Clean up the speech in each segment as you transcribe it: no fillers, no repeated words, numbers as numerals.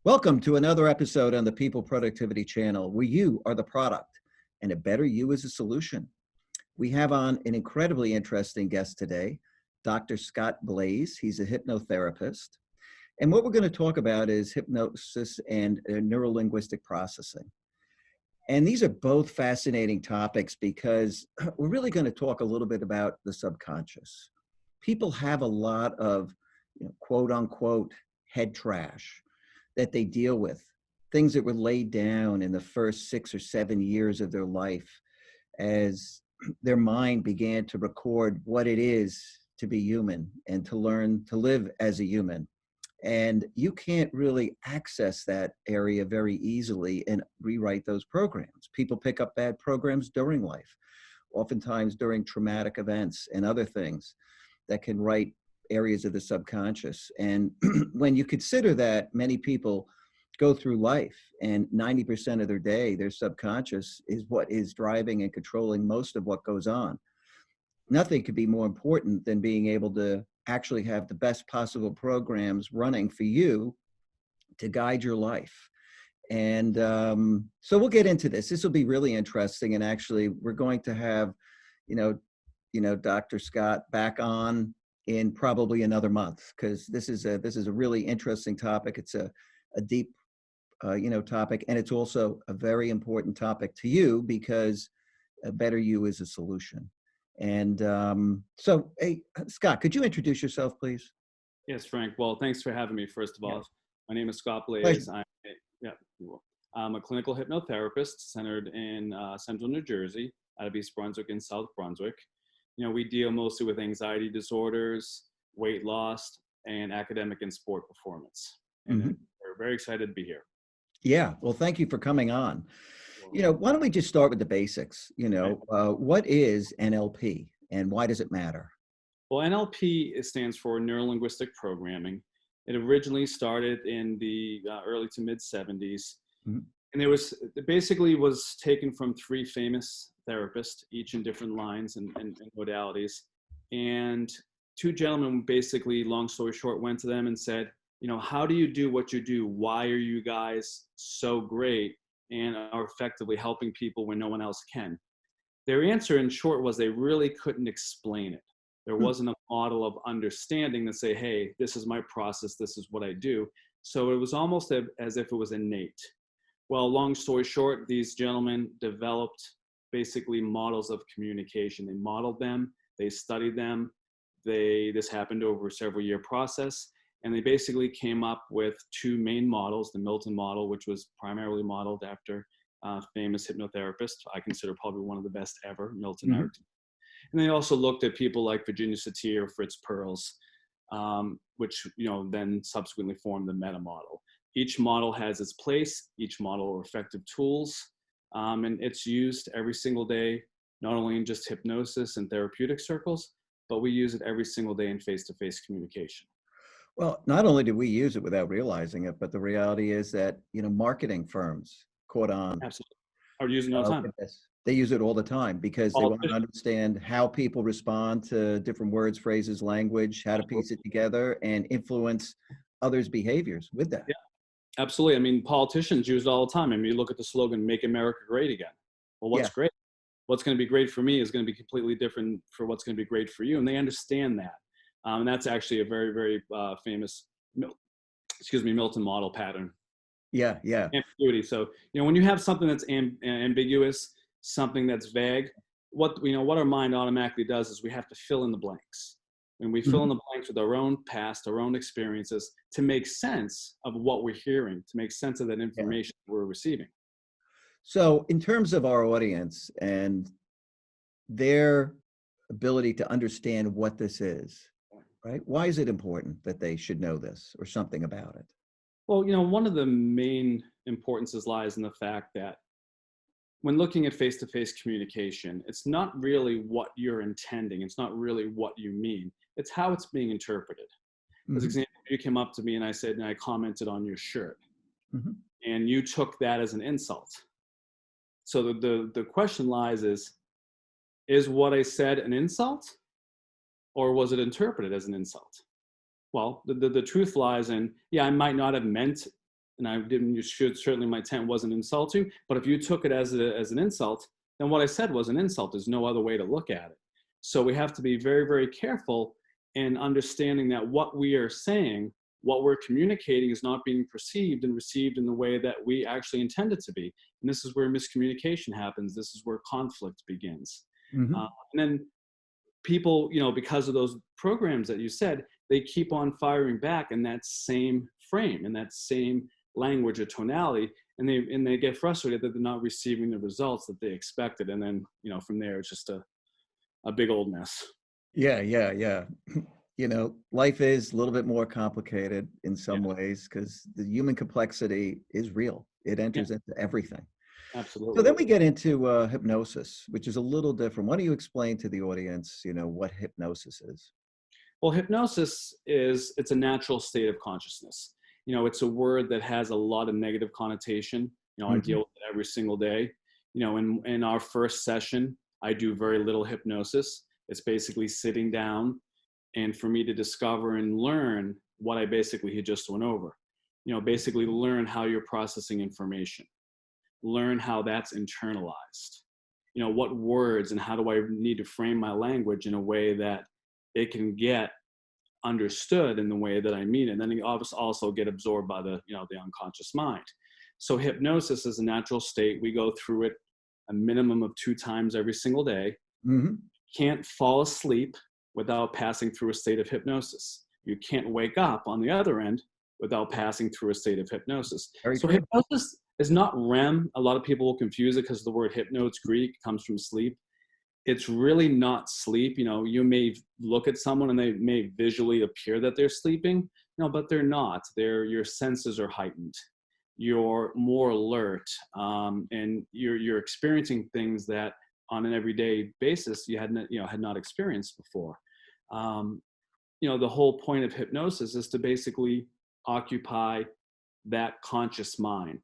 Welcome to another episode on the People Productivity Channel, where you are the product and a better you is a solution. We have on an incredibly interesting guest today, Dr. Scott Blaise. He's a hypnotherapist. And what we're going to talk about is hypnosis and neurolinguistic processing. And these are both fascinating topics because we're really going to talk a little bit about the subconscious. People have a lot of, quote unquote, head trash that they deal with, things that were laid down in the first 6 or 7 years of their life as their mind began to record what it is to be human and to learn to live as a human. And you can't really access that area very easily and rewrite those programs. People pick up bad programs during life, oftentimes during traumatic events and other things that can write areas of the subconscious. And when you consider that many people go through life and 90% of their day, their subconscious is what is driving and controlling most of what goes on. Nothing could be more important than being able to actually have the best possible programs running for you to guide your life. And so we'll get into this. This will be really interesting. And actually, we're going to have, Dr. Scott back on in probably another month, because this is a really interesting topic. It's a deep, topic, and it's also a very important topic to you because a better you is a solution. And so, hey, Scott, could you introduce yourself, please? Yes, Frank. Well, thanks for having me. First of all, my name is Scott Blaise. Pleasure. I'm a clinical hypnotherapist centered in central New Jersey, out of East Brunswick and South Brunswick. We deal mostly with anxiety disorders, weight loss, and academic and sport performance. And we're very excited to be here. Yeah. Well, thank you for coming on. Why don't we just start with the basics? What is NLP and why does it matter? Well, NLP stands for Neurolinguistic Programming. It originally started in the early to mid 70s. And it basically was taken from 3 famous therapists, each in different lines and modalities. And 2 gentlemen basically, long story short, went to them and said, how do you do what you do? Why are you guys so great and are effectively helping people when no one else can? Their answer, in short, was they really couldn't explain it. There wasn't a model of understanding to say, hey, this is my process, this is what I do. So it was almost as if it was innate. Well, long story short, these gentlemen developed basically models of communication. They modeled them, they studied them. This happened over a several-year process. And they basically came up with 2 main models, the Milton Model, which was primarily modeled after famous hypnotherapist. I consider probably one of the best ever, Milton. And they also looked at people like Virginia Satir, Fritz Perls, which then subsequently formed the Meta Model. Each model has its place, each model are effective tools, and it's used every single day, not only in just hypnosis and therapeutic circles, but we use it every single day in face-to-face communication. Well, not only do we use it without realizing it, but the reality is that, marketing firms caught on. Absolutely. Are using it all the time. They use it all the time because they want to understand how people respond to different words, phrases, language, how to piece it together and influence others' behaviors with that. Yeah, absolutely. I mean, politicians use it all the time. I mean, you look at the slogan, "Make America Great Again." Well, what's great? What's going to be great for me is going to be completely different for what's going to be great for you. And they understand that. And that's actually a very, very famous, Milton Model pattern. Yeah. Ambiguity. So, when you have something that's ambiguous, something that's vague, what our mind automatically does is we have to fill in the blanks. And we fill in the blanks with our own past, our own experiences to make sense of what we're hearing, to make sense of that information we're receiving. So in terms of our audience and their ability to understand what this is, right? Why is it important that they should know this or something about it? Well, one of the main importances lies in the fact that when looking at face-to-face communication, it's not really what you're intending. It's not really what you mean. It's how it's being interpreted. As example, you came up to me and I commented on your shirt, and you took that as an insult. So the question lies is what I said an insult, or was it interpreted as an insult? Well, the truth lies in, I might not have meant and I didn't, you should, certainly my intent wasn't insult you, but if you took it as an insult, then what I said was an insult. There's no other way to look at it. So we have to be very, very careful in understanding that what we are saying, what we're communicating, is not being perceived and received in the way that we actually intend it to be. And this is where miscommunication happens. This is where conflict begins. Mm-hmm. And then people, because of those programs that you said, they keep on firing back in that same frame, in that same language or tonality, and they get frustrated that they're not receiving the results that they expected. And then, from there, it's just a big old mess. Yeah. Life is a little bit more complicated in some ways because the human complexity is real. It enters into everything. Absolutely. So then we get into hypnosis, which is a little different. Why don't you explain to the audience, what hypnosis is? Well, hypnosis it's a natural state of consciousness. It's a word that has a lot of negative connotation. I deal with it every single day. In our first session, I do very little hypnosis. It's basically sitting down and for me to discover and learn what I basically had just went over. Basically learn how you're processing information, learn how that's internalized, what words and how do I need to frame my language in a way that it can get understood in the way that I mean it. And then it also get absorbed by the unconscious mind. So hypnosis is a natural state. We go through it a minimum of 2 times every single day. Mm-hmm. Can't fall asleep without passing through a state of hypnosis. You can't wake up on the other end without passing through a state of hypnosis. So hypnosis is not REM. A lot of people will confuse it because the word hypno, it's Greek, comes from sleep. It's really not sleep. You may look at someone and they may visually appear that they're sleeping, but they're not. Your senses are heightened. You're more alert, and you're experiencing things that on an everyday basis you had not experienced before. The whole point of hypnosis is to basically occupy that conscious mind,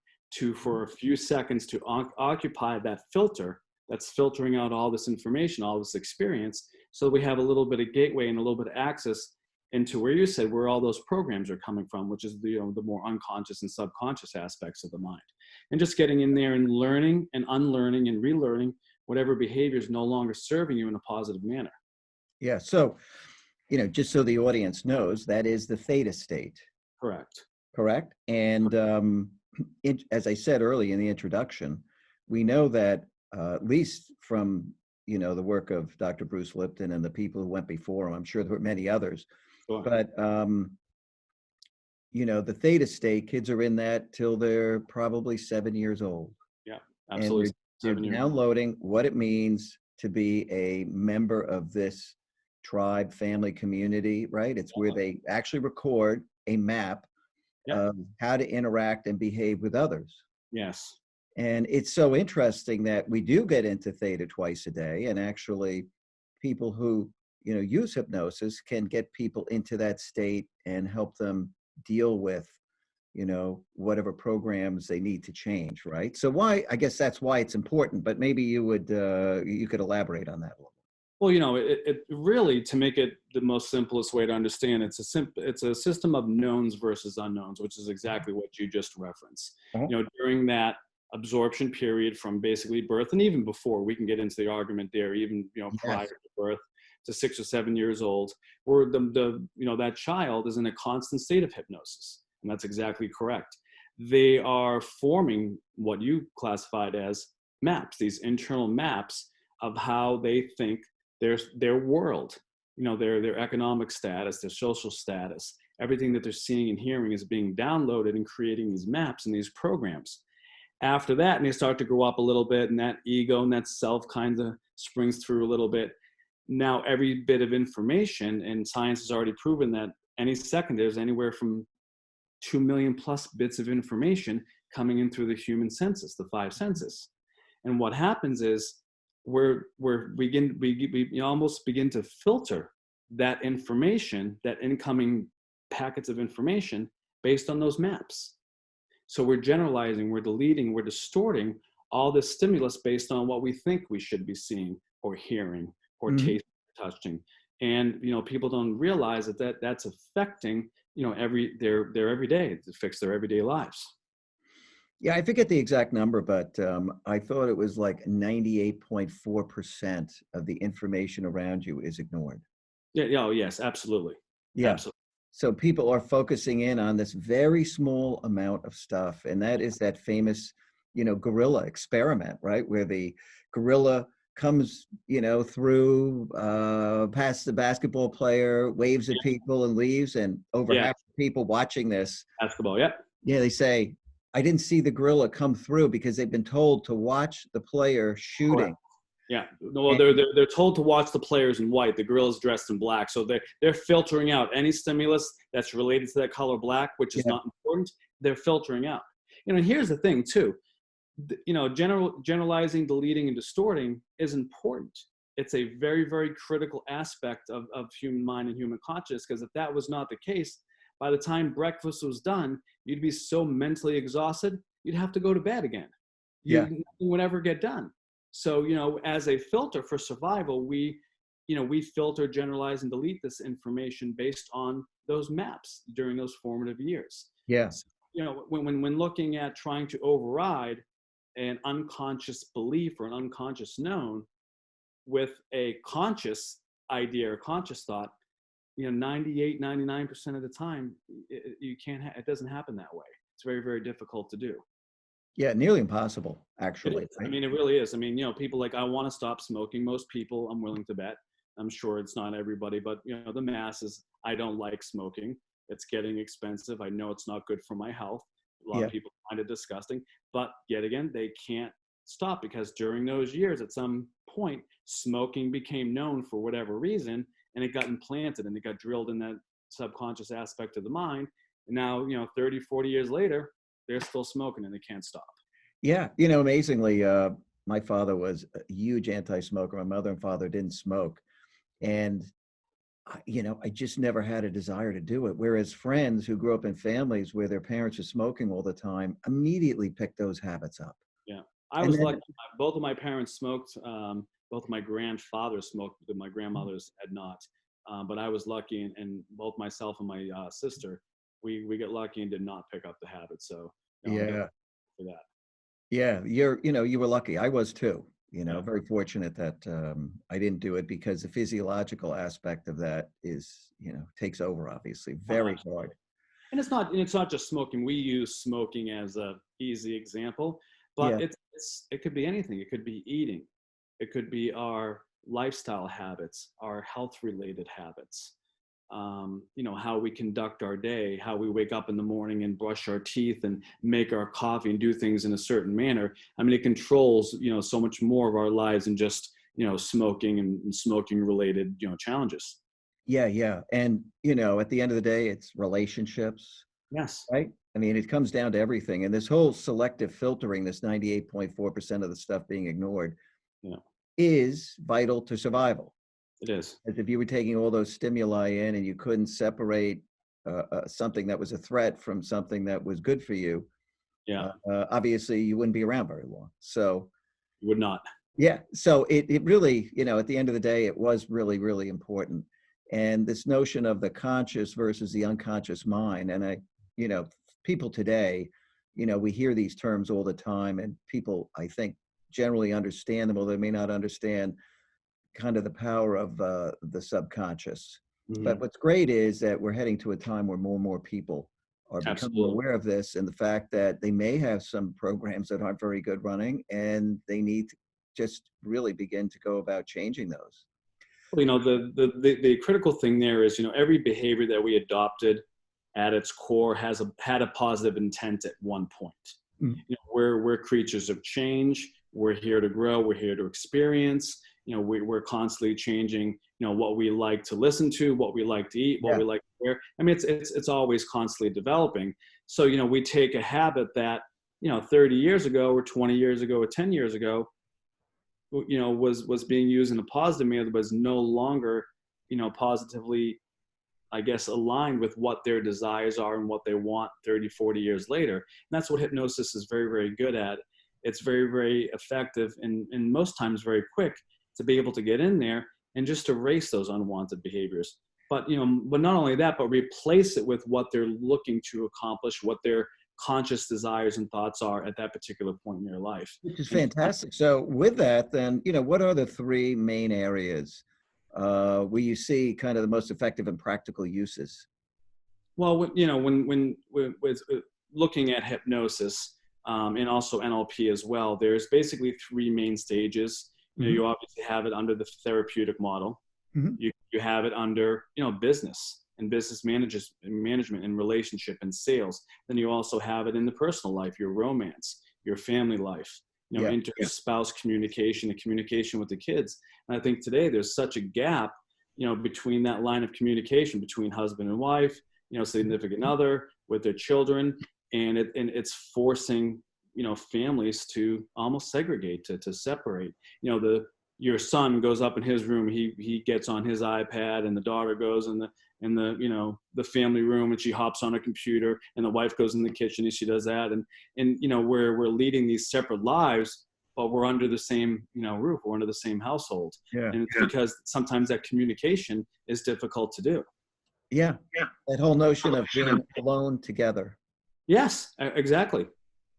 for a few seconds to occupy that filter that's filtering out all this information, all this experience, so that we have a little bit of gateway and a little bit of access into where you said where all those programs are coming from, which is the more unconscious and subconscious aspects of the mind. And just getting in there and learning and unlearning and relearning whatever behavior is no longer serving you in a positive manner. Yeah. So, just so the audience knows, that is the theta state. Correct. And as I said early in the introduction, we know that at least from, the work of Dr. Bruce Lipton and the people who went before him, I'm sure there were many others, but, the theta state, kids are in that till they're probably 7 years old. Yeah, absolutely. And they're downloading what it means to be a member of this tribe, family, community, right? It's where they actually record a map of how to interact and behave with others. Yes. And it's so interesting that we do get into theta twice a day, and actually people who, use hypnosis can get people into that state and help them deal with, whatever programs they need to change, right? So I guess that's why it's important, but maybe you could elaborate on that a little. Well, it really, to make it the most simplest way to understand, it's a system of knowns versus unknowns, which is exactly what you just referenced. During that absorption period from basically birth, and even before, we can get into the argument there, even prior to birth to 6 or 7 years old, where that child is in a constant state of hypnosis, and that's exactly correct. They are forming what you classified as maps, these internal maps of how they think their world, their economic status, their social status, everything that they're seeing and hearing is being downloaded and creating these maps and these programs. After that, and they start to grow up a little bit, and that ego and that self kind of springs through a little bit. Now, every bit of information, and science has already proven that any second there's anywhere from 2 million plus bits of information coming in through the human senses, the 5 senses. And what happens is we almost begin to filter that information, that incoming packets of information based on those maps. So we're generalizing, we're deleting, we're distorting all this stimulus based on what we think we should be seeing or hearing or tasting, or touching. And people don't realize that that's affecting their everyday. It affects their everyday lives. Yeah, I forget the exact number, but I thought it was like 98.4% of the information around you is ignored. Yeah, yeah, oh, yes, absolutely. Yeah. Absolutely. So people are focusing in on this very small amount of stuff. And that is that famous, gorilla experiment, right? Where the gorilla comes, through, past the basketball player, waves at people and leaves. And over Yeah, half the people watching this, basketball. Yeah. yeah, they say, I didn't see the gorilla come through because they've been told to watch the player Correct. shooting. Yeah. No, well, And they're told to watch the players in white. The gorilla's dressed in black, so they're filtering out any stimulus that's related to that color black, which is yeah, not important. They're filtering out. And here's the thing too. Generalizing, deleting, and distorting is important. It's a very, very critical aspect of human mind and human consciousness, because if that was not the case, by the time breakfast was done, you'd be so mentally exhausted, you'd have to go to bed again. yeah, Nothing would ever get done. So, as a filter for survival, we filter, generalize, and delete this information based on those maps during those formative years. yeah, So, when looking at trying to override an unconscious belief or an unconscious known with a conscious idea or conscious thought, 98, 99% of the time, it doesn't happen that way. It's very, very difficult to do. yeah, nearly impossible, It actually, is. I right? mean, it really is. I mean, people like, I want to stop smoking. Most people, I'm willing to bet. I'm sure it's not everybody, but the masses, I don't like smoking. It's getting expensive. I know it's not good for my health. A lot Yeah. of people find it disgusting, but yet again, they can't stop because during those years, at some point, smoking became known for whatever reason, and it got implanted and it got drilled in that subconscious aspect of the mind. And now, 30, 40 years later, they're still smoking and they can't stop. Yeah, amazingly, my father was a huge anti-smoker. My mother and father didn't smoke, and I just never had a desire to do it. Whereas friends who grew up in families where their parents were smoking all the time immediately picked those habits up. Yeah, I And was then, lucky. Both of my parents smoked. Both of my grandfathers smoked, but my grandmothers had not. But I was lucky, and both myself and my sister, we get lucky and did not pick up the habit. So I'm definitely yeah, for that. yeah, you were lucky. I was too. Yeah, Very fortunate that I didn't do it because the physiological aspect of that is, takes over. Obviously, oh, very absolutely. hard. And it's not just smoking. We use smoking as a easy example, but Yeah, it could be anything. It could be eating. It could be our lifestyle habits, our health related habits. How we conduct our day, how we wake up in the morning and brush our teeth and make our coffee and do things in a certain manner. I mean, it controls, so much more of our lives than just, smoking and smoking related, challenges. yeah, yeah. And at the end of the day, it's relationships. Yes. Right? I mean, it comes down to everything. And this whole selective filtering, this 98.4% of the stuff being ignored, Yeah, is vital to survival. it is. As if you were taking all those stimuli in and you couldn't separate something that was a threat from something that was good for you, Yeah, obviously you wouldn't be around very long. So, would not. yeah. So it really, at the end of the day, it was really, really important. And this notion of the conscious versus the unconscious mind. And you know, people today, we hear these terms all the time, and people, I think, generally understand them, although they may not understand kind of the power of the subconscious. But Hmm. what's great is that we're heading to a time where more and more people are becoming Absolutely. aware of this and the fact that they may have some programs that aren't very good running, and they need to just really begin to go about changing those. Well, the critical thing there is, every behavior that we adopted at its core had a positive intent at one point. Mm. We're creatures of change. We're here to grow. We're here to experience. We're constantly changing. What we like to listen to, what we like to eat, what Yeah, we like to wear. I mean, it's always constantly developing. So we take a habit that 30 years ago, or 20 years ago, or 10 years ago, was being used in a positive manner, but is no longer positively, I guess, aligned with what their desires are and what they want 30, 40 years later. And that's what hypnosis is very, very good at. It's very, very effective and most times very quick to be able to get in there and just erase those unwanted behaviors. But, but not only that, but replace it with what they're looking to accomplish, what they're conscious desires and thoughts are at that particular point in your life. Which is And fantastic. So with that, then, what are the three main areas where you see kind of the most effective and practical uses? well, when with looking at hypnosis, and also NLP as well, there's basically three main stages. You obviously have it under the therapeutic model. Mm-hmm. You have it under, business and business management and relationship and sales. Then you also have it in the personal life, your romance, your family life, inter-spouse communication, and communication with the kids. And I think today there's such a gap, between that line of communication between husband and wife, significant other, with their children, and it's forcing, families to almost segregate, to separate. Your son goes up in his room, he gets on his iPad, and the daughter goes in the family room, and she hops on a computer, and the wife goes in the kitchen and she does that. And we're leading these separate lives, but we're under the same, roof, we're under the same household. Yeah. And it's because sometimes that communication is difficult to do. Yeah. That whole notion of being alone together. Yes, exactly.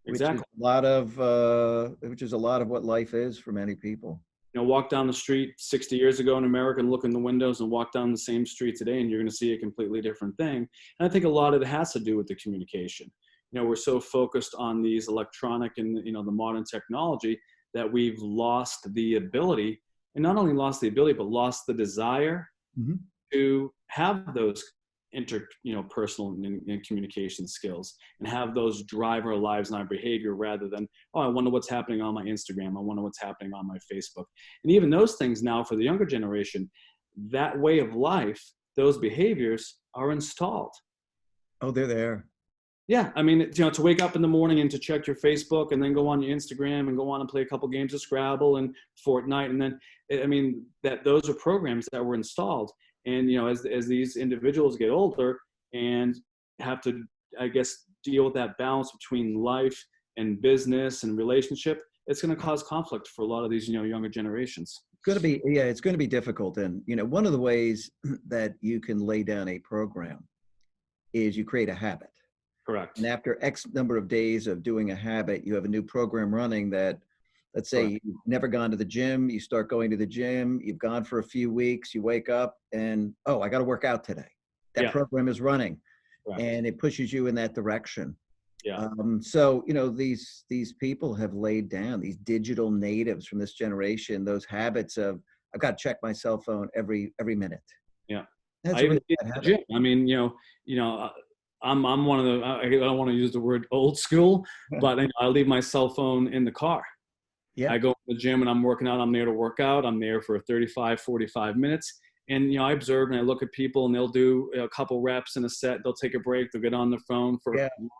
Exactly. Which is a lot of what life is for many people. Walk down the street 60 years ago in America and look in the windows, and walk down the same street today, and you're going to see a completely different thing. And I think a lot of it has to do with the communication. We're so focused on these electronic and, the modern technology, that we've lost the ability, and not only lost the ability, but lost the desire to have those personal and communication skills, and have those drive our lives and our behavior, rather than, oh, I wonder what's happening on my Instagram, I wonder what's happening on my Facebook. And even those things now, for the younger generation, that way of life, those behaviors are installed. Oh, they're there. Yeah, I mean, to wake up in the morning and to check your Facebook, and then go on your Instagram and go on and play a couple games of Scrabble and Fortnite, and then, I mean, those are programs that were installed. And, as these individuals get older and have to, I guess, deal with that balance between life and business and relationship, it's going to cause conflict for a lot of these, younger generations. It's going to be difficult. And, one of the ways that you can lay down a program is you create a habit. Correct. And after X number of days of doing a habit, you have a new program running that, let's say, Correct. You've never gone to the gym, you start going to the gym, you've gone for a few weeks, you wake up and, oh, I got to work out today. That program is running. Correct. And it pushes you in that direction. Yeah. So, these people have laid down, these digital natives from this generation, those habits of, I've got to check my cell phone every minute. Yeah. That's a really bad habit. I mean, I'm one of the, I don't want to use the word old school, but I leave my cell phone in the car. Yeah. I go to the gym and I'm working out. I'm there to work out. I'm there for 35, 45 minutes. And, I observe and I look at people, and they'll do a couple reps in a set. They'll take a break. They'll get on their phone for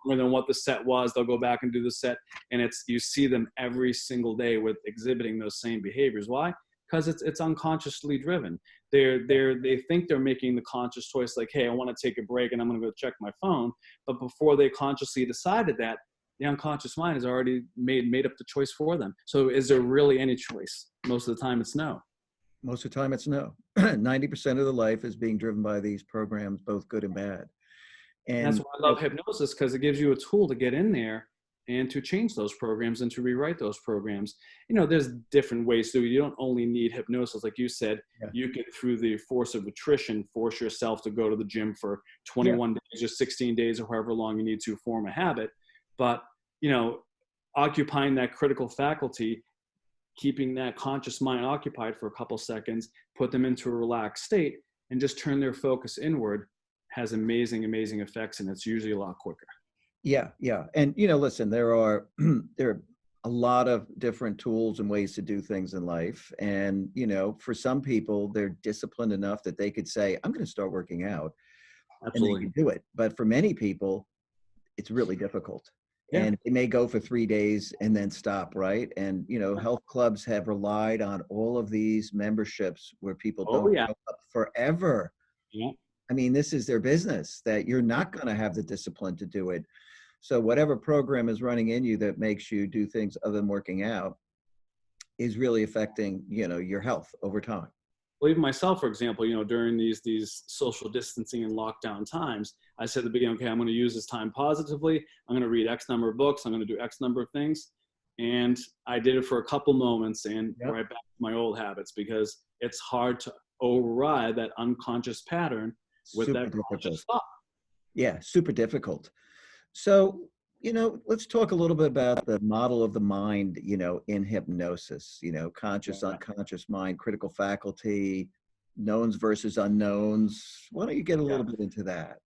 longer than what the set was. They'll go back and do the set. And you see them every single day with exhibiting those same behaviors. Why? Because it's unconsciously driven. They think they're making the conscious choice, like, hey, I want to take a break and I'm going to go check my phone. But before they consciously decided that, the unconscious mind has already made up the choice for them. So is there really any choice? Most of the time it's no. Most of the time it's no. 90% of the life is being driven by these programs, both good and bad. And that's why I love hypnosis, because it gives you a tool to get in there and to change those programs and to rewrite those programs. There's different ways to. You don't only need hypnosis, like you said. You can, through the force of attrition, force yourself to go to the gym for 21 days or 16 days or however long you need to form a habit. But, occupying that critical faculty, keeping that conscious mind occupied for a couple seconds, put them into a relaxed state, and just turn their focus inward, has amazing, amazing effects. And it's usually a lot quicker. Yeah. And, listen, there are a lot of different tools and ways to do things in life. And, for some people, they're disciplined enough that they could say, I'm going to start working out. Absolutely. And they can do it. But for many people, it's really difficult. And they may go for 3 days and then stop, right? And, health clubs have relied on all of these memberships where people don't show up forever. Yeah. I mean, this is their business, that you're not going to have the discipline to do it. So whatever program is running in you that makes you do things other than working out is really affecting, your health over time. Well, even myself, for example, during these social distancing and lockdown times, I said at the beginning, okay, I'm going to use this time positively. I'm going to read X number of books. I'm going to do X number of things. And I did it for a couple moments and Yep. right back to my old habits, because it's hard to override that unconscious pattern with Super that conscious difficult. thought. Yeah, super difficult. So, let's talk a little bit about the model of the mind, in hypnosis, conscious, Yeah. unconscious mind, critical faculty, knowns versus unknowns. Why don't you get a Yeah. little bit into that?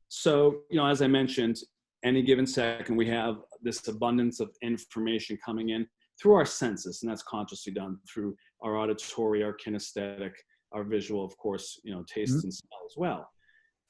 So, as I mentioned, any given second, we have this abundance of information coming in through our senses, and that's consciously done through our auditory, our kinesthetic, our visual, of course, taste Mhm. and smell as well.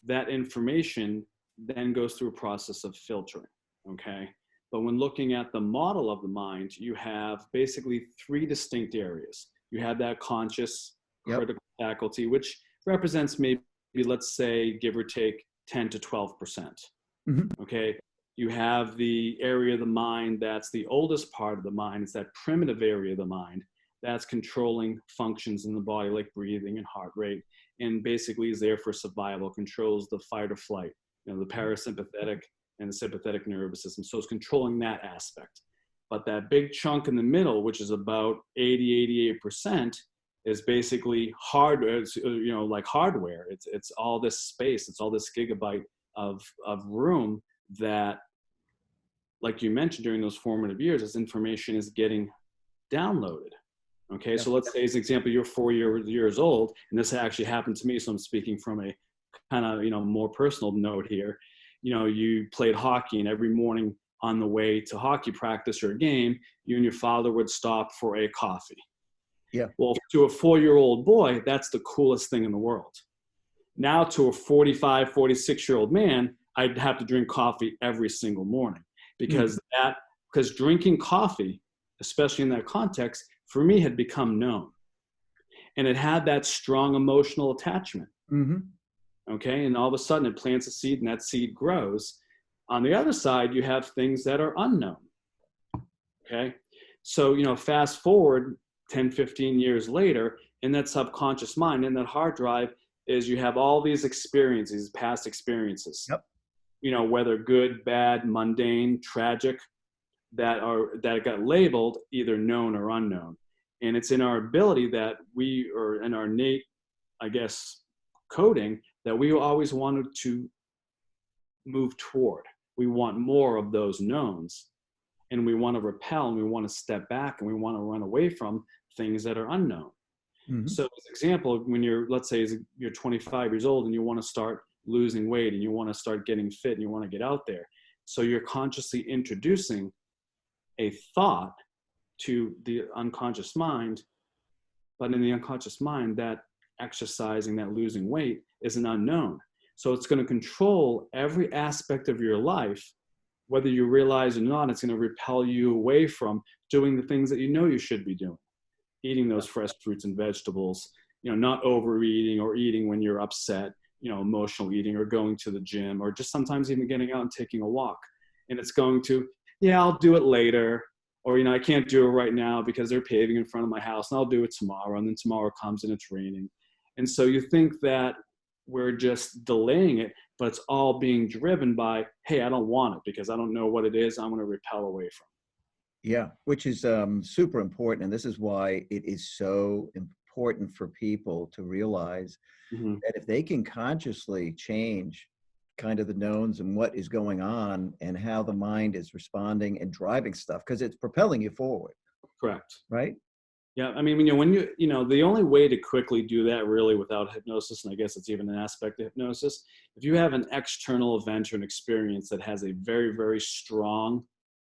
That information then goes through a process of filtering, okay? But when looking at the model of the mind, you have basically three distinct areas. You have that conscious Yep. critical faculty, which represents maybe, let's say, give or take 10 to 12%, Mhm. okay? You have the area of the mind that's the oldest part of the mind. It's that primitive area of the mind that's controlling functions in the body like breathing and heart rate, and basically is there for survival, controls the fight or flight, the parasympathetic and the sympathetic nervous system. So it's controlling that aspect. But that big chunk in the middle, which is about 88%, is basically hardware. It's, like hardware. It's all this space. It's all this gigabyte of room that, like you mentioned, during those formative years, this information is getting downloaded. Okay, Yeah. so let's say, as an example, you're 4 years old, and this actually happened to me, so I'm speaking from a kind of, more personal note here. You played hockey, and every morning on the way to hockey practice or a game, you and your father would stop for a coffee. Yeah. Well, to a 4-year-old boy, that's the coolest thing in the world. Now to a 45, 46-year-old man, I'd have to drink coffee every single morning, because drinking coffee, especially in that context, for me had become known. And it had that strong emotional attachment. Mm-hmm. Okay. And all of a sudden it plants a seed and that seed grows. On the other side, you have things that are unknown. Okay. So, fast forward 10, 15 years later, in that subconscious mind, in that hard drive, is you have all these experiences, past experiences, Yep. Whether good, bad, mundane, tragic, that got labeled either known or unknown. And it's in our ability that we are in our innate, I guess, coding, that we always wanted to move toward. We want more of those knowns, and we want to repel, and we want to step back, and we want to run away from things that are unknown. Mm-hmm. So, as an example, when let's say you're 25 years old and you want to start losing weight and you want to start getting fit and you want to get out there. So you're consciously introducing a thought to the unconscious mind, but in the unconscious mind, that exercising, that losing weight is an unknown. So it's going to control every aspect of your life, whether you realize or not. It's going to repel you away from doing the things that you should be doing, eating those fresh fruits and vegetables, not overeating or eating when you're upset, emotional eating, or going to the gym, or just sometimes even getting out and taking a walk. And it's going to, I'll do it later. Or, I can't do it right now because they're paving in front of my house, and I'll do it tomorrow. And then tomorrow comes and it's raining. And so you think that we're just delaying it, but it's all being driven by, hey, I don't want it because I don't know what it is I'm going to repel away from. Yeah, which is super important. And this is why it is so important for people to realize that if they can consciously change kind of the knowns and what is going on and how the mind is responding and driving stuff, because it's propelling you forward. Correct. Right? Yeah. I mean, when the only way to quickly do that really without hypnosis, and I guess it's even an aspect of hypnosis, if you have an external event or an experience that has a very, very strong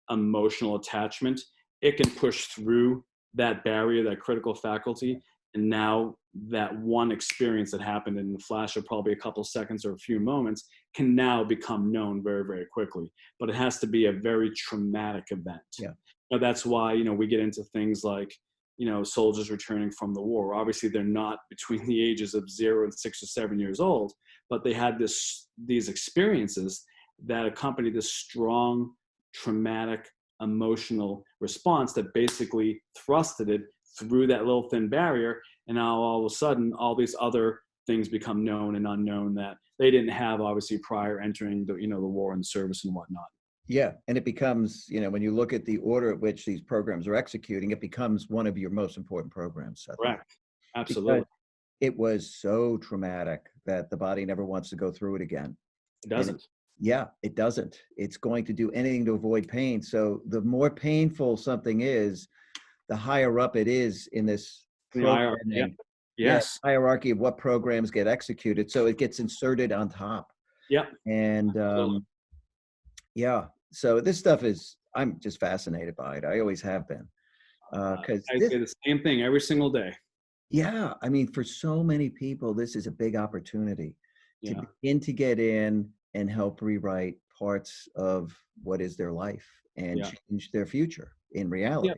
emotional attachment, it can push through that barrier, that critical faculty. And now that one experience that happened in the flash of probably a couple seconds or a few moments can now become known very, very quickly. But it has to be a very traumatic event. Yeah. Now, that's why, we get into things like, soldiers returning from the war. Obviously, they're not between the ages of 0 and 6 or 7 years old, but they had these experiences that accompanied this strong, traumatic, emotional response that basically thrusted it through that little thin barrier, And now all of a sudden, all these other things become known and unknown that they didn't have obviously prior entering the, the war and service and whatnot. Yeah. And it becomes, when you look at the order at which these programs are executing, it becomes one of your most important programs. Correct. Absolutely. Because it was so traumatic that the body never wants to go through it again. It doesn't. It doesn't. It's going to do anything to avoid pain. So the more painful something is, the higher up it is in this programming. Yes. Hierarchy of what programs get executed. So it gets inserted on top. Yeah. And so this stuff I'm just fascinated by it. I always have been. Because I say the same thing every single day. Yeah. I mean, for so many people, this is a big opportunity to begin to get in and help rewrite parts of what is their life and change their future in reality. Yeah.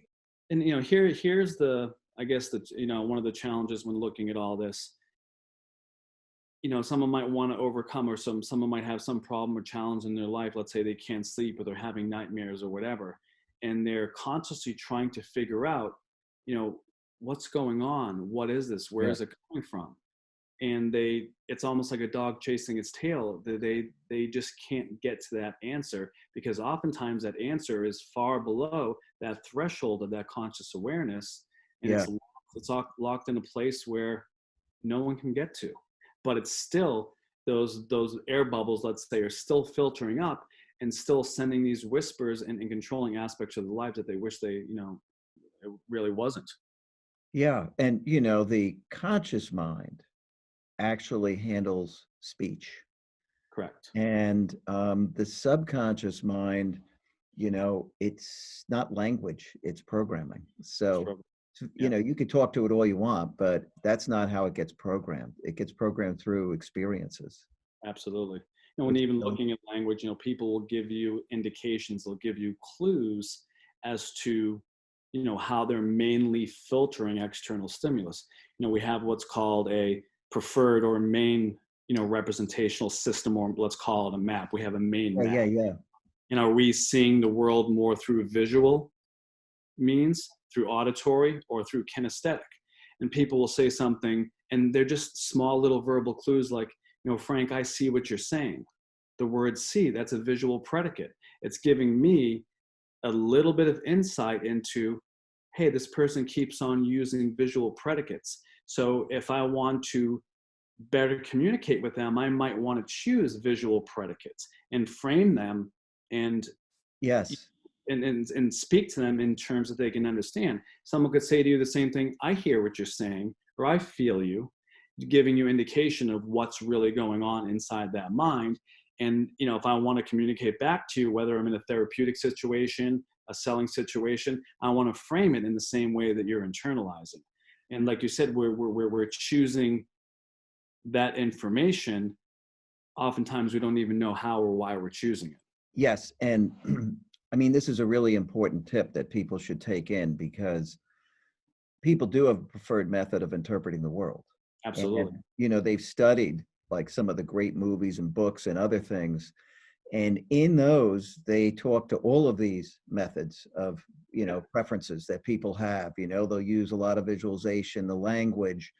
And, here's I guess one of the challenges when looking at all this, someone might want to overcome, or someone might have some problem or challenge in their life. Let's say they can't sleep, or they're having nightmares or whatever. And they're consciously trying to figure out, what's going on? What is this? Where is it coming from? And it's almost like a dog chasing its tail. They just can't get to that answer, because oftentimes that answer is far below that threshold of that conscious awareness. And it's locked in a place where no one can get to. But it's still, those air bubbles, let's say, are still filtering up and still sending these whispers and controlling aspects of the life that they wish it really wasn't. Yeah. And, the conscious mind actually handles speech. Correct. And the subconscious mind, it's not language, it's programming. So, you could talk to it all you want, but that's not how it gets programmed. It gets programmed through experiences. Absolutely. And when even looking at language, people will give you indications, they'll give you clues as to, how they're mainly filtering external stimulus. We have what's called a preferred or main, representational system, or let's call it a map. We have a main map. Are we seeing the world more through visual means, through auditory, or through kinesthetic? And people will say something, and they're just small little verbal clues like, Frank, I see what you're saying. The word see, that's a visual predicate. It's giving me a little bit of insight into, hey, this person keeps on using visual predicates. So if I want to better communicate with them, I might want to choose visual predicates and frame them and and speak to them in terms that they can understand. Someone could say to you the same thing, I hear what you're saying, or I feel you, giving you indication of what's really going on inside that mind. And, if I want to communicate back to you, whether I'm in a therapeutic situation, a selling situation, I want to frame it in the same way that you're internalizing. And like you said, we're choosing that information. Oftentimes we don't even know how or why we're choosing it. Yes. And I mean, this is a really important tip that people should take in, because people do have a preferred method of interpreting the world. Absolutely. And, they've studied like some of the great movies and books and other things. And in those, they talk to all of these methods of, preferences that people have. They'll use a lot of visualization, the language.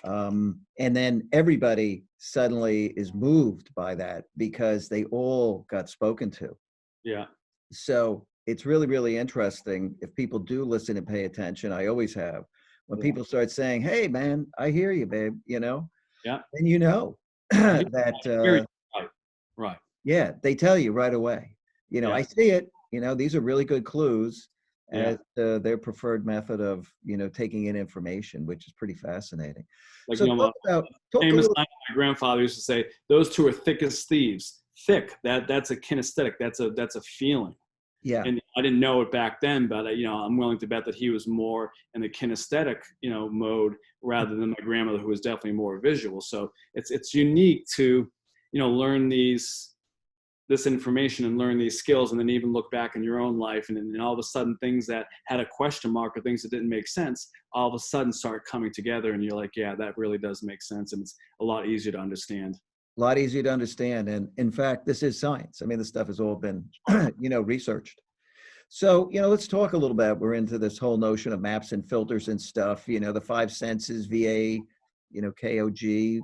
And then everybody suddenly is moved by that because they all got spoken to. Yeah. So it's really, really interesting if people do listen and pay attention. I always have. When people start saying, hey, man, I hear you, babe, then that, right. Yeah, they tell you right away. I see it. These are really good clues as their preferred method of, taking in information, which is pretty fascinating. Like, so famous line my grandfather used to say, those two are thick as thieves. Thick, that's a kinesthetic, that's a feeling. Yeah. And I didn't know it back then, but I'm willing to bet that he was more in the kinesthetic, mode, rather than my grandmother, who was definitely more visual. So it's unique to, learn this information and learn these skills, and then even look back in your own life, and all of a sudden things that had a question mark or things that didn't make sense, all of a sudden start coming together, and you're like, yeah, that really does make sense, and it's a lot easier to understand. A lot easier to understand. And in fact, this is science. I mean, this stuff has all been, researched. So, let's talk a little bit. We're into this whole notion of maps and filters and stuff, the five senses, VA, KOG.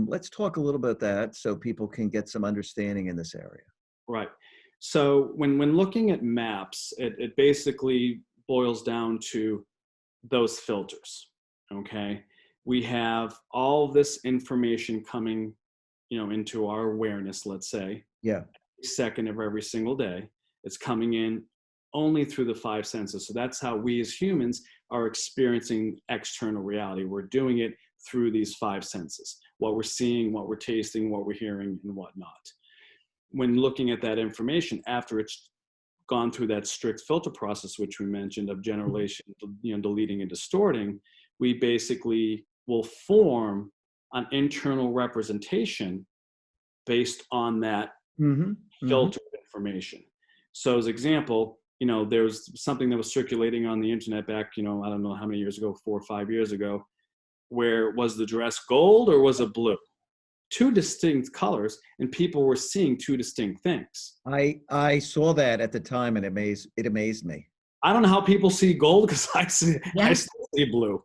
Let's talk a little bit about that so people can get some understanding in this area. Right. So when looking at maps, it basically boils down to those filters. Okay. We have all this information coming, into our awareness, let's say, Yeah. second of every single day. It's coming in only through the five senses. So that's how we as humans are experiencing external reality. We're doing it through these five senses, what we're seeing, what we're tasting, what we're hearing, and whatnot. When looking at that information, after it's gone through that strict filter process, which we mentioned, of generation, deleting and distorting, we basically will form an internal representation based on that filtered information. So as example, there was something that was circulating on the internet back, I don't know how many years ago, 4 or 5 years ago, where was the dress gold or was it blue? Two distinct colors, and people were seeing two distinct things. I saw that at the time, and it amazed me. I don't know how people see gold, because I still see blue.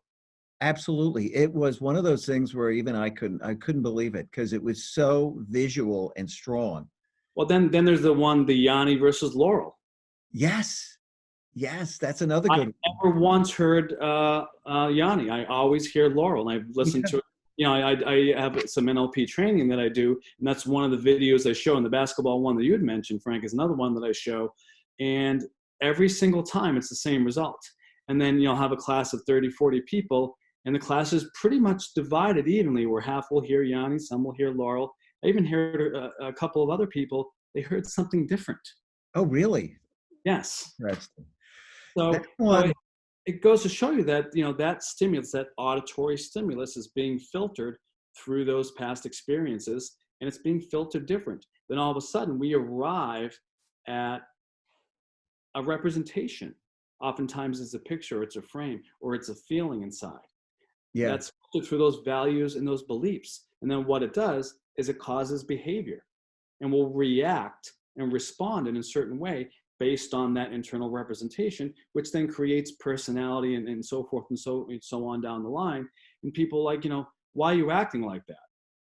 Absolutely. It was one of those things where even I couldn't believe it, because it was so visual and strong. Well, then there's the Yanni versus Laurel. Yes, that's another good one. I never once heard Yanni. I always hear Laurel, and I've listened to it. I have some NLP training that I do, and that's one of the videos I show. And the basketball one that you had mentioned, Frank, is another one that I show. And every single time, it's the same result. And then you'll have a class of 30, 40 people, and the class is pretty much divided evenly, where half will hear Yanni, some will hear Laurel. I even heard a couple of other people, they heard something different. Oh, really? Yes. Interesting. So it goes to show you that, that stimulus, that auditory stimulus, is being filtered through those past experiences, and it's being filtered different. Then all of a sudden we arrive at a representation. Oftentimes it's a picture, it's a frame, or it's a feeling inside. Yeah. That's filtered through those values and those beliefs. And then what it does is it causes behavior, and we'll react and respond in a certain way based on that internal representation, which then creates personality and so forth and so on down the line. And people like, why are you acting like that?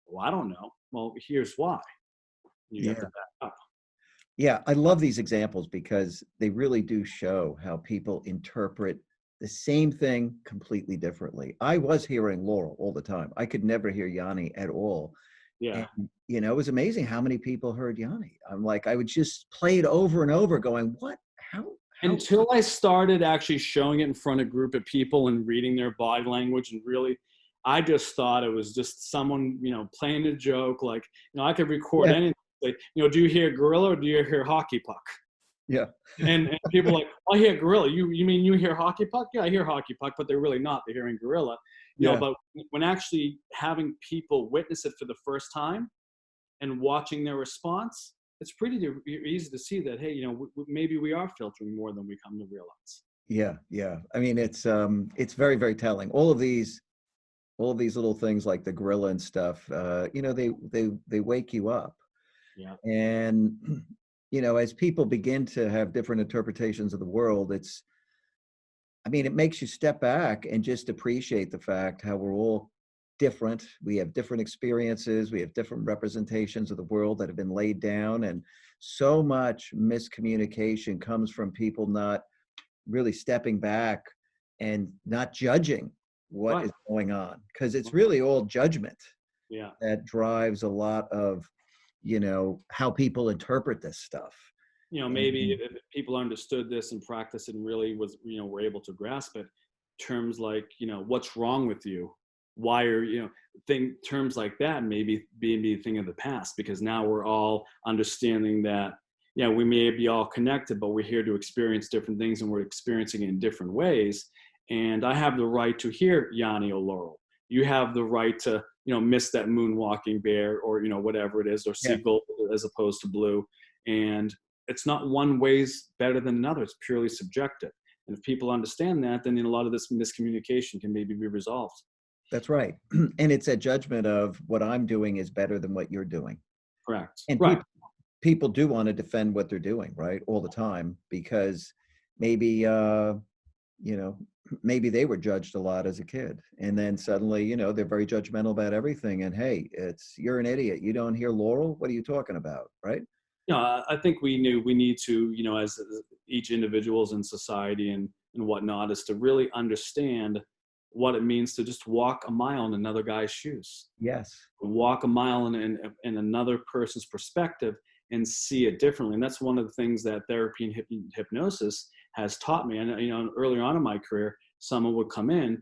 Well, I don't know. Well, here's why. You have to back up. Yeah, I love these examples because they really do show how people interpret the same thing completely differently. I was hearing Laurel all the time. I could never hear Yanni at all. Yeah. And, it was amazing how many people heard Yanni. I'm like, I would just play it over and over going, what? How? Until I started actually showing it in front of a group of people and reading their body language, and really, I just thought it was just someone, playing a joke. Like, I could record anything. Like, do you hear gorilla or do you hear hockey puck? Yeah. And people are like, I hear gorilla. You mean you hear hockey puck? Yeah, I hear hockey puck, but they're really not. They're hearing gorilla. But when actually having people witness it for the first time and watching their response, it's pretty easy to see that, hey, maybe we are filtering more than we come to realize. Yeah. I mean, it's very, very telling. All of these little things like the gorilla and stuff, they wake you up. Yeah. And, as people begin to have different interpretations of the world, it makes you step back and just appreciate the fact how we're all different. We have different experiences. We have different representations of the world that have been laid down. And so much miscommunication comes from people not really stepping back and not judging what is going on. Because it's really all judgment that drives a lot of, how people interpret this stuff. Maybe if people understood this and practiced it and really were able to grasp it, terms like, what's wrong with you? Why are, terms like that maybe being a thing of the past, because now we're all understanding that, we may be all connected, but we're here to experience different things, and we're experiencing it in different ways. And I have the right to hear Yanni or Laurel. You have the right to, miss that moonwalking bear, or, whatever it is, or see gold as opposed to blue. And it's not one way's better than another. It's purely subjective. And if people understand that, then a lot of this miscommunication can maybe be resolved. That's right. And it's a judgment of what I'm doing is better than what you're doing. Correct. And people do want to defend what they're doing, right? All the time, because maybe, you know, maybe they were judged a lot as a kid. And then suddenly, you know, they're very judgmental about everything. And hey, you're an idiot. You don't hear Laurel? What are you talking about? Right? You know, I think we need to, you know, as each individuals in society and whatnot, is to really understand what it means to just walk a mile in another guy's shoes. Yes. Walk a mile in another person's perspective and see it differently. And that's one of the things that therapy and hypnosis has taught me. And, you know, early on in my career, someone would come in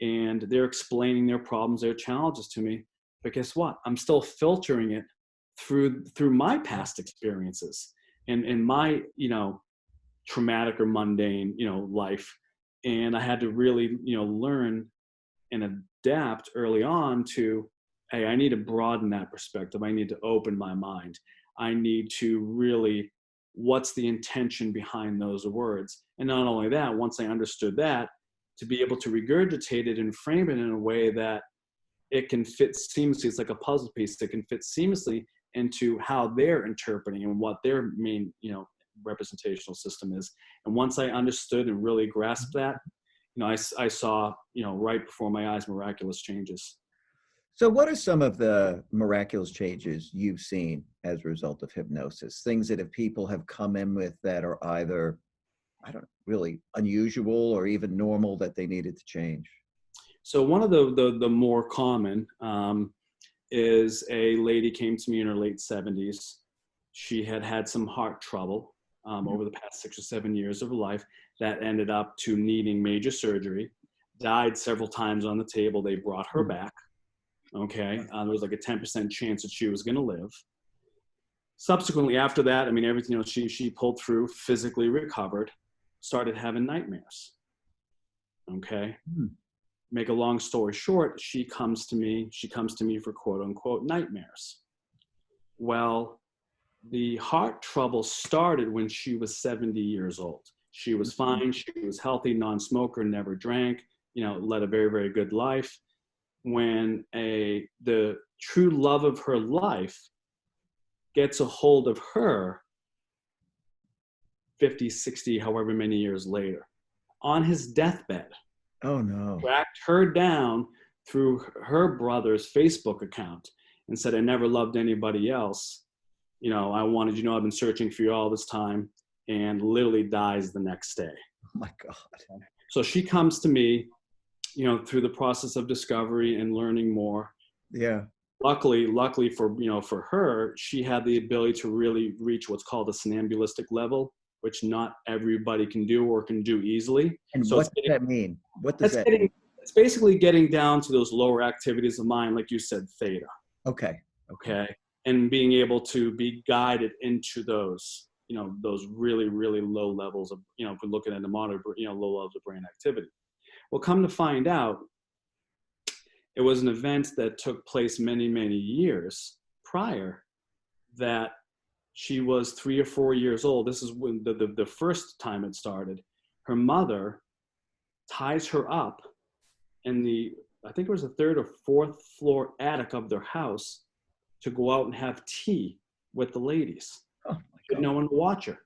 and they're explaining their problems, their challenges to me. But guess what? I'm still filtering it through my past experiences and my, you know, traumatic or mundane, you know, life. And I had to really, you know, learn and adapt early on to, hey, I need to broaden that perspective. I need to open my mind. I need to really, what's the intention behind those words? And not only that, once I understood that, to be able to regurgitate it and frame it in a way that it can fit seamlessly. It's like a puzzle piece that can fit seamlessly into how they're interpreting and what their main, you know, representational system is. And once I understood and really grasped that, you know, I saw, you know, right before my eyes, miraculous changes. So what are some of the miraculous changes you've seen as a result of hypnosis? Things that people have come in with that are either, I don't know, really unusual or even normal that they needed to change? So one of the more common is a lady came to me in her late 70s. She had had some heart trouble over the past 6 or 7 years of her life that ended up to needing major surgery, died several times on the table. They brought her back. Okay. There was like a 10% chance that she was going to live. Subsequently, after that, I mean, everything, you know, she pulled through, physically recovered, started having nightmares. Okay. Make a long story short, she comes to me for quote unquote nightmares. Well, the heart trouble started when she was 70 years old. She was fine. She was healthy, non-smoker, never drank, you know, led a very, very good life. When the true love of her life gets a hold of her 50, 60, however many years later, on his deathbed. Oh, no. Tracked her down through her brother's Facebook account and said, I never loved anybody else. You know, I wanted, you know, I've been searching for you all this time, and literally dies the next day. Oh my God. So she comes to me, you know, through the process of discovery and learning more. Yeah. Luckily for, you know, for her, she had the ability to really reach what's called a somnambulistic level, which not everybody can do or can do easily. And so what does that mean? What does that mean? It's basically getting down to those lower activities of mind, like you said, theta. Okay. Okay. And being able to be guided into those, you know, those really, really low levels of, you know, if we're looking at the monitor, you know, low levels of brain activity. Well, come to find out, it was an event that took place many, many years prior, that she was 3 or 4 years old. This is when the first time it started. Her mother ties her up in I think it was the 3rd or 4th floor attic of their house to go out and have tea with the ladies. Oh my God. No one to watch her.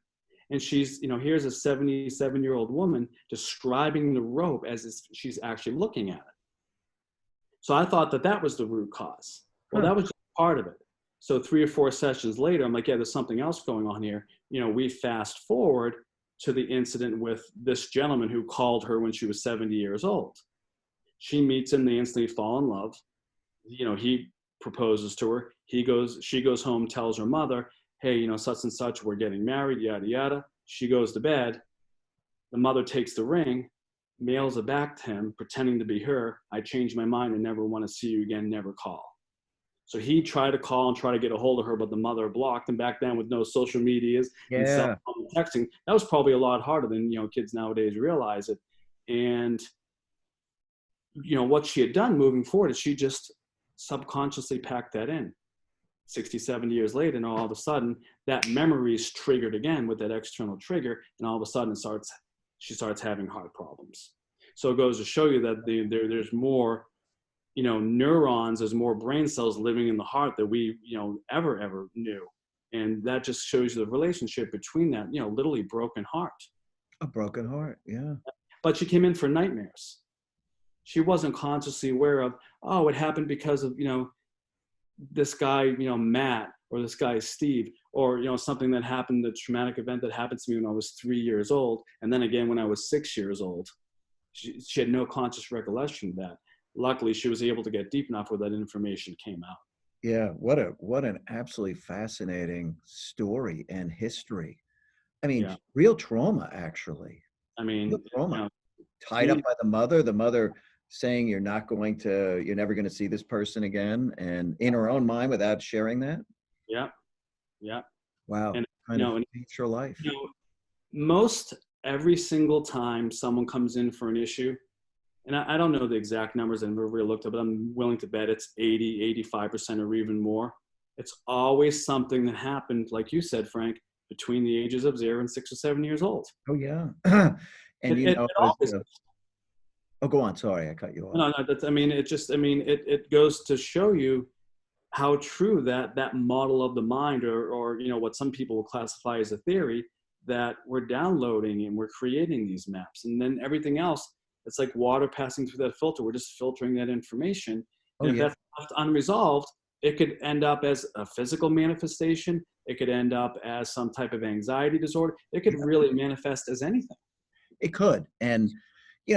And she's, you know, here's a 77-year-old woman describing the rope as she's actually looking at it. So I thought that was the root cause. Well, that was just part of it. So 3 or 4 sessions later, I'm like, yeah, there's something else going on here. You know, we fast forward to the incident with this gentleman who called her when she was 70 years old. She meets him, they instantly fall in love. You know, he proposes to her. She goes home, tells her mother, hey, you know, such and such, we're getting married, yada, yada. She goes to bed. The mother takes the ring, mails it back to him, pretending to be her. I changed my mind and never want to see you again, never call. So he tried to call and try to get a hold of her, but the mother blocked. And back then with no social medias and cell phone texting, that was probably a lot harder than, you know, kids nowadays realize it. And, you know, what she had done moving forward is she just subconsciously packed that in. 60, 70 years later, and all of a sudden that memory is triggered again with that external trigger, and all of a sudden she starts having heart problems. So it goes to show you that there's more, you know, neurons, there's more brain cells living in the heart that we, you know, ever knew. And that just shows you the relationship between that, literally broken heart. A broken heart, yeah. But she came in for nightmares. She wasn't consciously aware of, oh, it happened because of, this guy, Matt, or this guy, Steve, or, something that happened, the traumatic event that happened to me when I was 3 years old. And then again, when I was 6 years old, she had no conscious recollection of that. Luckily, she was able to get deep enough where that information came out. Yeah, what an absolutely fascinating story and history. I mean, Yeah. real trauma, actually. I mean, Real trauma. Tied up by the mother saying you're never going to see this person again, and in her own mind without sharing that. Yeah. Yeah. Wow. And, Kind of changed her life. Most every single time someone comes in for an issue, and I don't know the exact numbers and we've really looked up, but I'm willing to bet it's 80, 85% or even more. It's always something that happened, like you said, Frank, between the ages of 0 and 6 or 7 years old. Oh, yeah. And oh, go on. Sorry, I cut you off. No, it goes to show you how true that model of the mind, or what some people will classify as a theory, that we're downloading and we're creating these maps, and then everything else, it's like water passing through that filter. We're just filtering that information. And if that's left unresolved, it could end up as a physical manifestation. It could end up as some type of anxiety disorder. It could really manifest as anything. It could. And,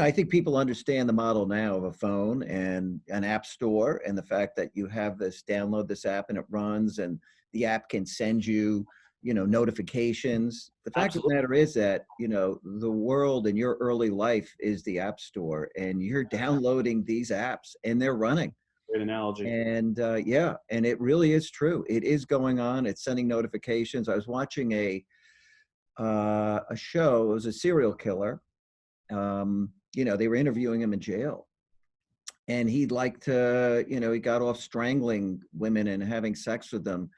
I think people understand the model now of a phone and an app store, and the fact that you have download this app and it runs, and the app can send you, notifications. The fact of the matter is that, the world in your early life is the app store, and you're downloading these apps and they're running. Great analogy. And and it really is true. It is going on. It's sending notifications. I was watching a show. It was a serial killer. They were interviewing him in jail, and he got off strangling women and having sex with them.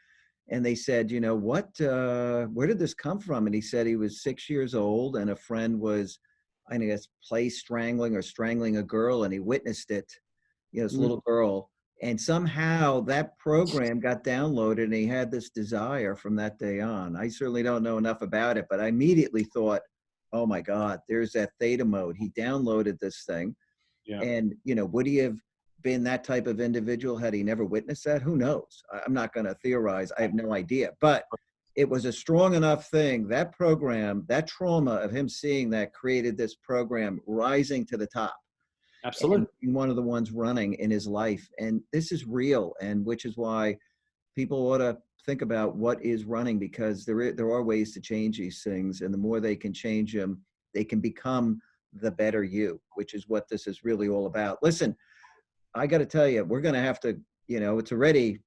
And they said, where did this come from? And he said he was 6 years old, and a friend was, I guess, strangling a girl, and he witnessed it, this little girl. And somehow that program got downloaded, and he had this desire from that day on. I certainly don't know enough about it, but I immediately thought, oh my God, there's that theta mode. He downloaded this thing. Yeah. And, would he have been that type of individual had he never witnessed that? Who knows? I'm not going to theorize. I have no idea. But it was a strong enough thing. That program, that trauma of him seeing that, created this program rising to the top. Absolutely. And one of the ones running in his life. And this is real, and which is why people ought to think about what is running, because there are ways to change these things, and the more they can change them, they can become the better you, which is what this is really all about. Listen, I got to tell you, we're going to have to, it's already,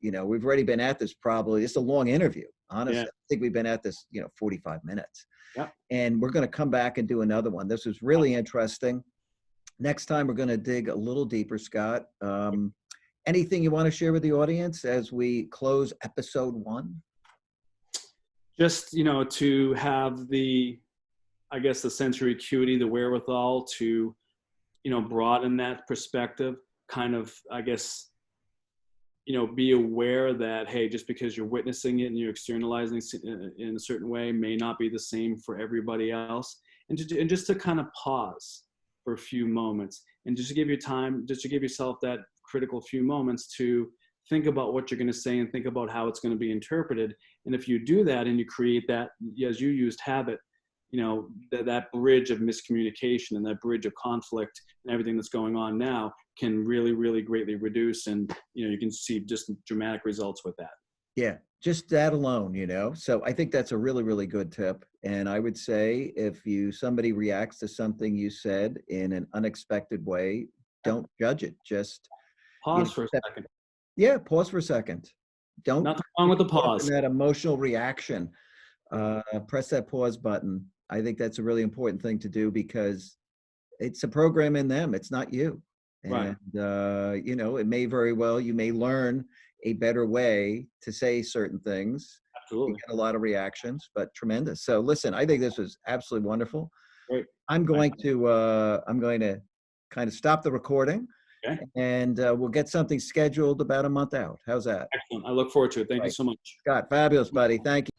we've already been at this probably, it's a long interview, honestly. Yeah. I think we've been at this, 45 minutes. Yeah. And we're going to come back and do another one. This was really interesting. Next time, we're going to dig a little deeper, Scott. Anything you want to share with the audience as we close episode 1? Just, to have the sensory acuity, the wherewithal to, broaden that perspective, kind of, be aware that, hey, just because you're witnessing it and you're externalizing it in a certain way may not be the same for everybody else. And just to kind of pause for a few moments, and just to give yourself that critical few moments to think about what you're going to say and think about how it's going to be interpreted. And if you do that and you create that, as you used, habit, that bridge of miscommunication and that bridge of conflict and everything that's going on now can really, really greatly reduce. And, you can see just dramatic results with that. Yeah, just that alone, So I think that's a really, really good tip. And I would say if somebody reacts to something you said in an unexpected way, don't judge it. Just pause for a second. Yeah, pause for a second. Nothing wrong with the pause. That emotional reaction. Press that pause button. I think that's a really important thing to do, because it's a program in them. It's not you. And, right. It may very well, you may learn a better way to say certain things. Absolutely. You get a lot of reactions, but tremendous. So listen, I think this was absolutely wonderful. Great. I'm going to kind of stop the recording. Okay. And we'll get something scheduled about a month out. How's that? Excellent. I look forward to it. Thank you Right. so much. Scott, fabulous, buddy. Thank you.